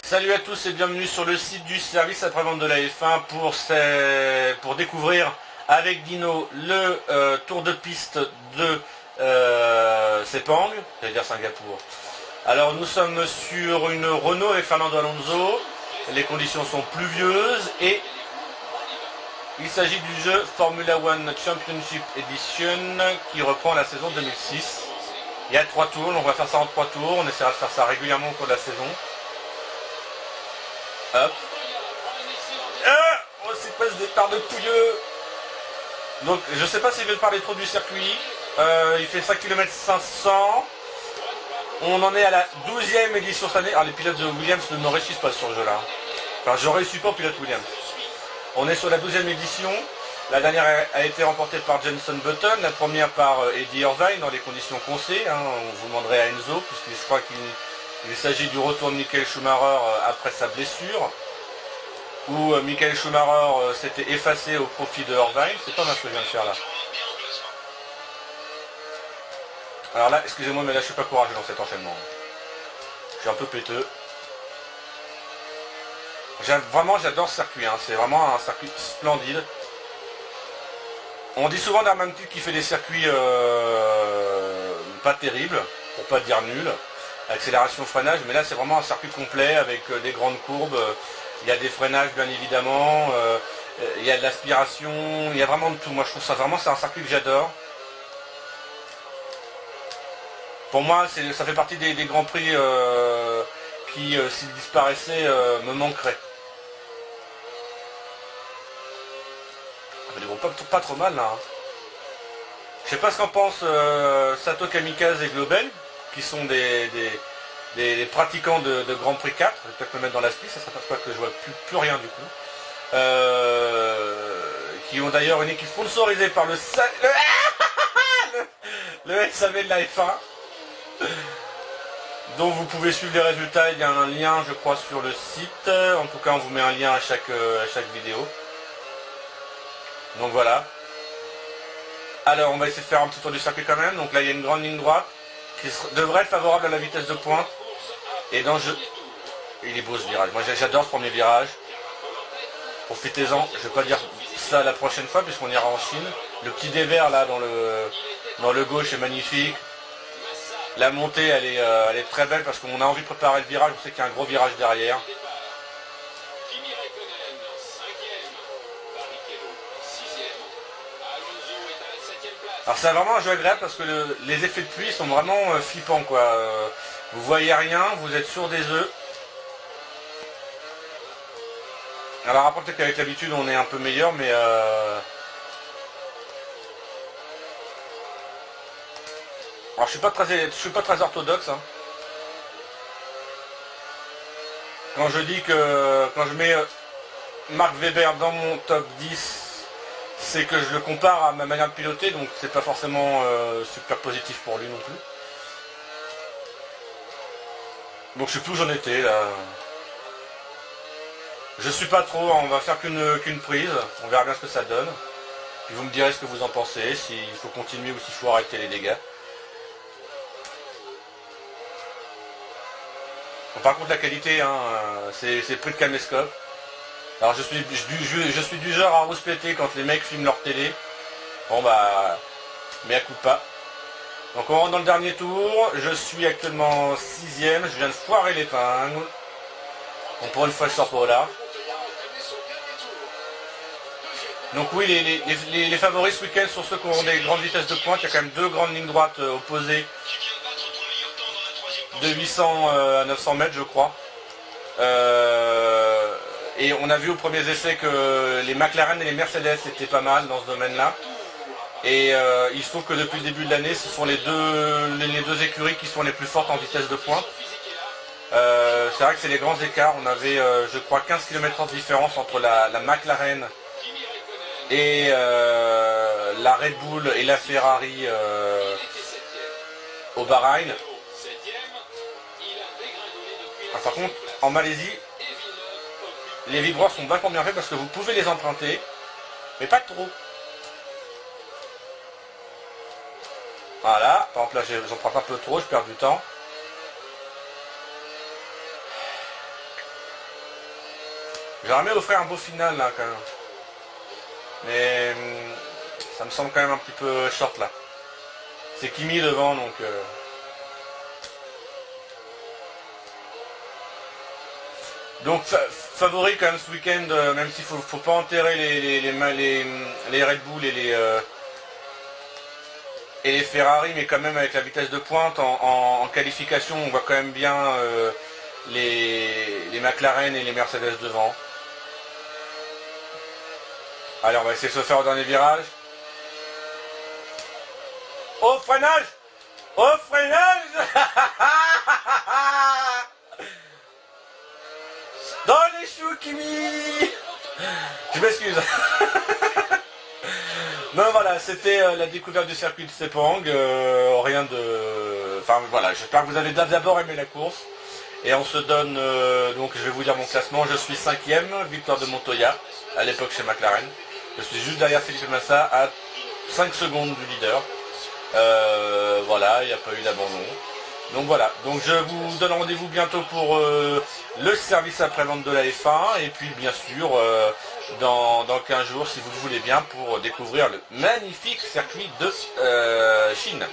Salut à tous et bienvenue sur le site du service après-vente de la F1 pour découvrir avec Dino le tour de piste de Sepang, c'est-à-dire Singapour. Alors nous sommes sur une Renault avec Fernando Alonso, les conditions sont pluvieuses et il s'agit du jeu Formula One Championship Edition qui reprend la saison 2006. Il y a 3 tours, on va faire ça en 3 tours, on essaiera de faire ça régulièrement au cours de la saison. Hop. Oh, c'est pas ce départ de pouilleux. Donc je sais pas si je vais parler trop du circuit. Il fait 5 km 500. On en est à la 12e édition cette année. Alors les pilotes de Williams ne réussissent pas sur ce jeu là. Enfin je réussis pas au pilote Williams. On est sur la 12e édition. La dernière a été remportée par Jenson Button, la première par Eddie Irvine dans les conditions qu'on sait. On vous demanderait à Enzo, puisque je crois qu'il s'agit du retour de Michael Schumacher après sa blessure, où Michael Schumacher s'était effacé au profit de Irvine. C'est pas mal ce que je viens de faire là. Alors là, excusez-moi, mais là je suis pas courageux dans cet enchaînement. Je suis un peu péteux. Vraiment, j'adore ce circuit, c'est vraiment un circuit splendide. On dit souvent d'Armantic qui fait des circuits pas terribles, pour pas dire nuls, accélération, freinage, mais là c'est vraiment un circuit complet avec des grandes courbes, il y a des freinages bien évidemment, il y a de l'aspiration, il y a vraiment de tout. Moi je trouve ça vraiment, c'est un circuit que j'adore. Pour moi, ça fait partie des grands prix qui, s'ils disparaissaient, me manqueraient. Ils vont pas trop mal là. Je sais pas ce qu'en pense Sato Kamikaze et Globel, qui sont des pratiquants de Grand Prix 4. Je vais peut-être me mettre dans la spie, ça serait pas que je vois plus rien du coup. Qui ont d'ailleurs une équipe sponsorisée par le SAV de la F1. Donc vous pouvez suivre les résultats, il y a un lien je crois sur le site. En tout cas on vous met un lien à chaque vidéo. Donc voilà. Alors on va essayer de faire un petit tour du circuit quand même. Donc là il y a une grande ligne droite qui devrait être favorable à la vitesse de pointe. Et dans le jeu, il est beau ce virage. Moi j'adore ce premier virage. Profitez-en. Je ne vais pas dire ça la prochaine fois puisqu'on ira en Chine. Le petit dévers là dans le gauche est magnifique. La montée elle est très belle parce qu'on a envie de préparer le virage. On sait qu'il y a un gros virage derrière. Alors c'est vraiment un jeu agréable parce que les effets de pluie sont vraiment flippants quoi. Vous voyez rien, vous êtes sur des œufs. Alors après peut-être qu'avec l'habitude on est un peu meilleur mais alors je suis pas très orthodoxe. Quand je dis que quand je mets Mark Webber dans mon top 10, c'est que je le compare à ma manière de piloter, donc c'est pas forcément super positif pour lui non plus. Donc je sais plus où j'en étais là. Je suis pas trop, on va faire qu'une prise, on verra bien ce que ça donne. Puis vous me direz ce que vous en pensez, s'il faut continuer ou s'il faut arrêter les dégâts. Bon, par contre la qualité, c'est pris de caméscope. Alors je suis du genre à rouspéter quand les mecs filment leur télé. Bon bah, mais à coup de pas. Donc on rentre dans le dernier tour. Je suis actuellement 6ème. Je viens de foirer l'épingle. Donc pour une fois je sors pas là. Donc oui, les favoris ce week-end sont ceux qui ont des grandes vitesses de pointe. Il y a quand même 2 grandes lignes droites opposées. De 800 à 900 mètres je crois. Et on a vu aux premiers essais que les McLaren et les Mercedes étaient pas mal dans ce domaine-là. Et il se trouve que depuis le début de l'année, ce sont les deux écuries qui sont les plus fortes en vitesse de pointe. C'est vrai que c'est les grands écarts. On avait, je crois, 15 km/h de différence entre la McLaren et la Red Bull et la Ferrari au Bahreïn. Par contre, en Malaisie, les vibreurs sont vachement bien faits parce que vous pouvez les emprunter, mais pas trop. Voilà, par exemple là j'emprunte un peu trop, je perds du temps. J'aurais aimé offrir un beau final là quand même. Mais ça me semble quand même un petit peu short là. C'est Kimi devant donc... Donc favori quand même ce week-end, même s'il faut pas enterrer les Red Bull et les Ferrari, mais quand même avec la vitesse de pointe en qualification, on voit quand même bien les McLaren et les Mercedes devant. Allez, on va essayer de se faire au dernier virage. Au freinage! Au freinage! Dans les choux, Kimi! Je m'excuse. Non, voilà, c'était la découverte du circuit de Sepang. Rien de... Enfin, voilà, j'espère que vous avez d'abord aimé la course. Et on se donne... donc, je vais vous dire mon classement. Je suis 5e, victoire de Montoya, à l'époque chez McLaren. Je suis juste derrière Felipe Massa, à 5 secondes du leader. Voilà, il n'y a pas eu d'abandon. Donc voilà, donc je vous donne rendez-vous bientôt pour le service après-vente de la F1 et puis bien sûr dans 15 jours si vous le voulez bien pour découvrir le magnifique circuit de Chine.